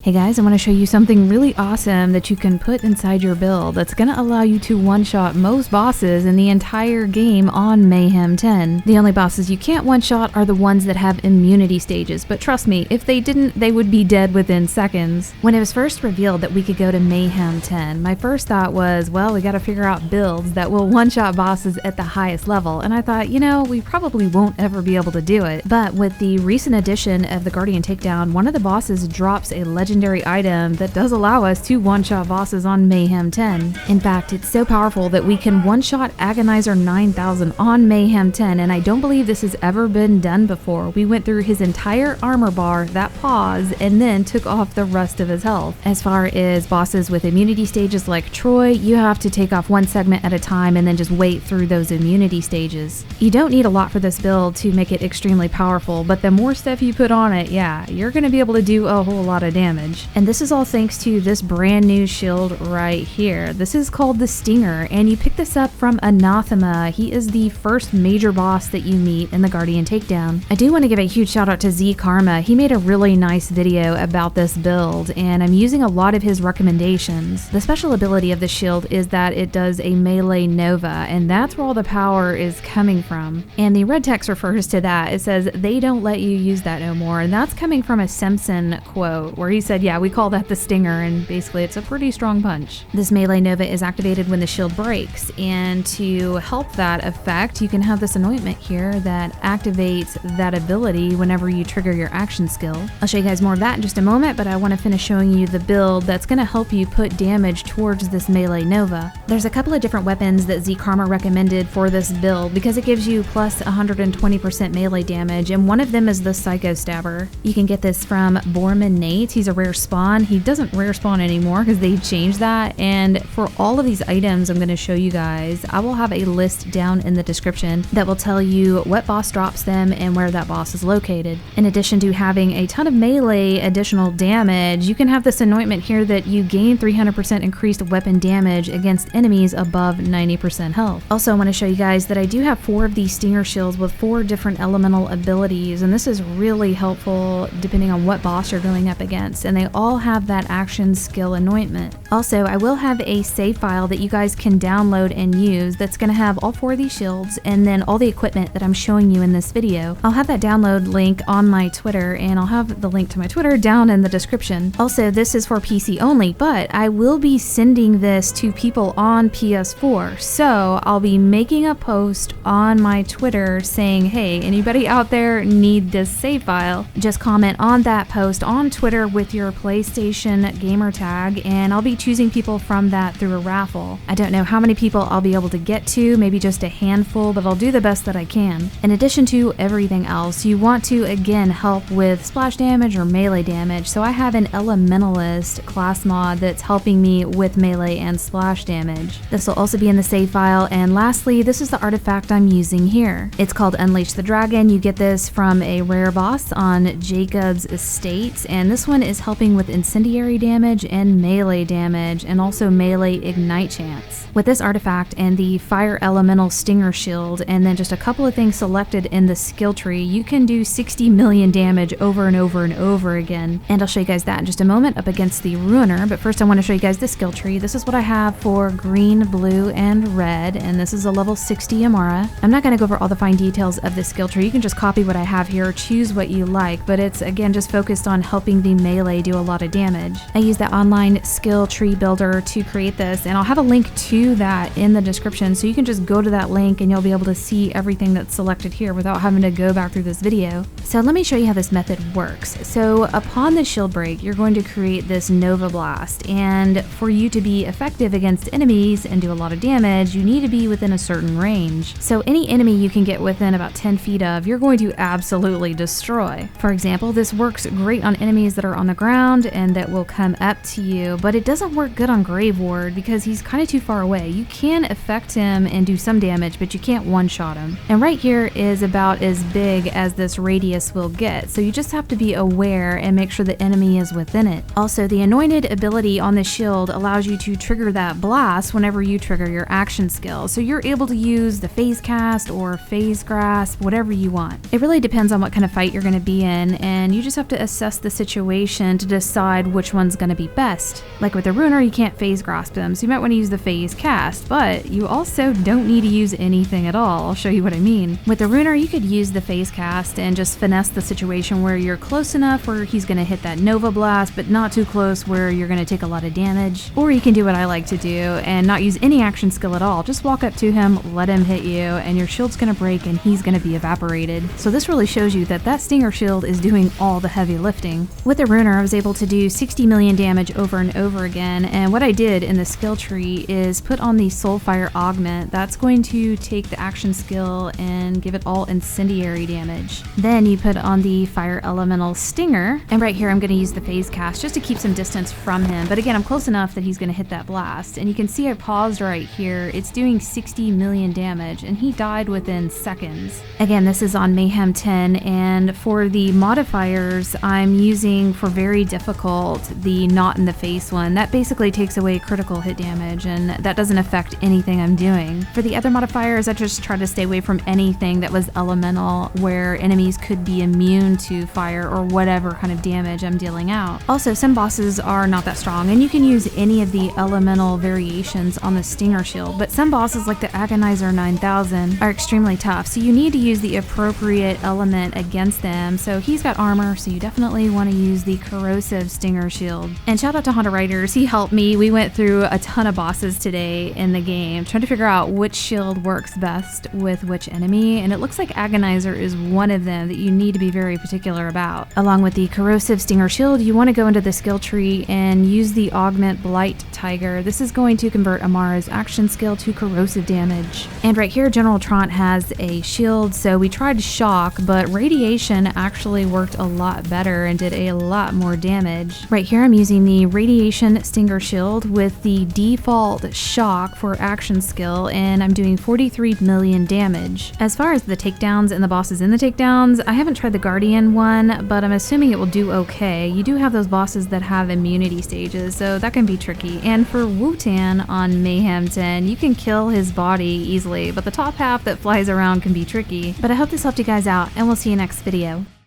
Hey guys, I want to show you something really awesome that you can put inside your build that's going to allow you to one-shot most bosses in the entire game on Mayhem 10. The only bosses you can't one-shot are the ones that have immunity stages, but trust me, if they didn't, they would be dead within seconds. When it was first revealed that we could go to Mayhem 10, my first thought was, well, we got to figure out builds that will one-shot bosses at the highest level, and I thought, you know, we probably won't ever be able to do it. But with the recent addition of the Guardian Takedown, one of the bosses drops a legendary item that does allow us to one-shot bosses on Mayhem 10. In fact, it's so powerful that we can one-shot Agonizer 9000 on Mayhem 10, and I don't believe this has ever been done before. We went through his entire armor bar, that pause, and then took off the rest of his health. As far as bosses with immunity stages like Troy, you have to take off one segment at a time and then just wait through those immunity stages. You don't need a lot for this build to make it extremely powerful, but the more stuff you put on it, yeah, you're going to be able to do a whole lot of damage. And this is all thanks to this brand new shield right here. This is called the Stinger, and you pick this up from Anathema. He is the first major boss that you meet in the Guardian Takedown. I do want to give a huge shout out to G.R.E.N.A.D.E. He made a really nice video about this build, and I'm using a lot of his recommendations. The special ability of the shield is that it does a melee nova, and that's where all the power is coming from. And the red text refers to that. It says, they don't let you use that no more, and that's coming from a Simpson quote, where he said, yeah, we call that the Stinger, and basically it's a pretty strong punch. This melee nova is activated when the shield breaks, and to help that effect, you can have this anointment here that activates that ability whenever you trigger your action skill. I'll show you guys more of that in just a moment, but I want to finish showing you the build that's going to help you put damage towards this melee nova. There's a couple of different weapons that G.R.E.N.A.D.E. recommended for this build because it gives you plus 120% melee damage, and one of them is the Psycho Stabber. You can get this from Borman. He's a rare spawn. He doesn't rare spawn anymore because they changed that, and for all of these items I'm going to show you guys, I will have a list down in the description that will tell you what boss drops them and where that boss is located. In addition to having a ton of melee additional damage, you can have this anointment here that you gain 300% increased weapon damage against enemies above 90% health. Also, I want to show you guys that I do have 4 of these Stinger shields with 4 different elemental abilities, and this is really helpful depending on what boss you're going up against, and they all have that action skill anointment. Also, I will have a save file that you guys can download and use that's going to have all 4 of these shields and then all the equipment that I'm showing you in this video. I'll have that download link on my Twitter, and I'll have the link to my Twitter down in the description. Also, this is for PC only, but I will be sending this to people on PS4, so I'll be making a post on my Twitter saying, hey, anybody out there need this save file? Just comment on that post on Twitter with your PlayStation gamer tag, and I'll be choosing people from that through a raffle. I don't know how many people I'll be able to get to, maybe just a handful, but I'll do the best that I can. In addition to everything else, you want to again help with splash damage or melee damage, so I have an Elementalist class mod that's helping me with melee and splash damage. This will also be in the save file, and lastly, this is the artifact I'm using here. It's called Unleash the Dragon. You get this from a rare boss on Jakobs estate, and this one is helping with incendiary damage and melee damage, and also melee ignite chance. With this artifact and the fire elemental Stinger shield, and then just a couple of things selected in the skill tree, you can do 60 million damage over and over and over again. And I'll show you guys that in just a moment up against the Ruiner, but first I want to show you guys the skill tree. This is what I have for green, blue, and red, and this is a level 60 Amara. I'm not going to go over all the fine details of the skill tree. You can just copy what I have here, choose what you like, but it's again just focused on helping the melee do a lot of damage. I use the online skill tree builder to create this, and I'll have a link to that in the description, so you can just go to that link and you'll be able to see everything that's selected here without having to go back through this video. So let me show you how this method works. So upon the shield break, you're going to create this Nova Blast, and for you to be effective against enemies and do a lot of damage, you need to be within a certain range. So any enemy you can get within about 10 feet of, you're going to absolutely destroy. For example, this works great on enemies that are on the ground and that will come up to you, but it doesn't work good on Grave Ward because he's kind of too far away. You can affect him and do some damage, but you can't one-shot him. And right here is about as big as this radius will get, so you just have to be aware and make sure the enemy is within it. Also, the Anointed ability on the shield allows you to trigger that blast whenever you trigger your action skill, so you're able to use the Phase Cast or Phase Grasp, whatever you want. It really depends on what kind of fight you're going to be in, and you just have to assess the situation to decide which one's going to be best. Like with the Runer, you can't phase grasp him, so you might want to use the phase cast, but you also don't need to use anything at all. I'll show you what I mean. With the Runer, you could use the phase cast and just finesse the situation where you're close enough where he's going to hit that Nova Blast, but not too close where you're going to take a lot of damage. Or you can do what I like to do and not use any action skill at all. Just walk up to him, let him hit you, and your shield's going to break and he's going to be evaporated. So this really shows you that that Stinger shield is doing all the heavy lifting. With the Runer, I was able to do 60 million damage over and over again, and what I did in the skill tree is put on the Soulfire Augment. That's going to take the action skill and give it all incendiary damage. Then you put on the Fire Elemental Stinger, and right here I'm going to use the phase cast just to keep some distance from him, but again I'm close enough that he's going to hit that blast, and you can see I paused right here. It's doing 60 million damage and he died within seconds. Again, this is on Mayhem 10, and for the modifiers I'm using for very difficult the Not in the Face one. That basically takes away critical hit damage and that doesn't affect anything I'm doing. For the other modifiers, I just try to stay away from anything that was elemental where enemies could be immune to fire or whatever kind of damage I'm dealing out. Also, some bosses are not that strong and you can use any of the elemental variations on the Stinger shield, but some bosses like the Agonizer 9000 are extremely tough, so you need to use the appropriate element against them. So he's got armor, so you definitely want to use the corrosive Stinger shield. And shout out to Honda Riders, he helped me. We went through a ton of bosses today in the game trying to figure out which shield works best with which enemy, and it looks like Agonizer is one of them that you need to be very particular about. Along with the corrosive Stinger shield, you want to go into the skill tree and use the Augment Blight Tiger. This is going to convert Amara's action skill to corrosive damage. And right here General Trant has a shield, so we tried shock, but radiation actually worked a lot better and did a lot more damage. Right here I'm using the Radiation Stinger shield with the default shock for action skill, and I'm doing 43 million damage. As far as the takedowns and the bosses in the takedowns, I haven't tried the Guardian one, but I'm assuming it will do okay. You do have those bosses that have immunity stages, so that can be tricky. And for Wutan on Mayhem 10, you can kill his body easily, but the top half that flies around can be tricky. But I hope this helped you guys out, and we'll see you next video.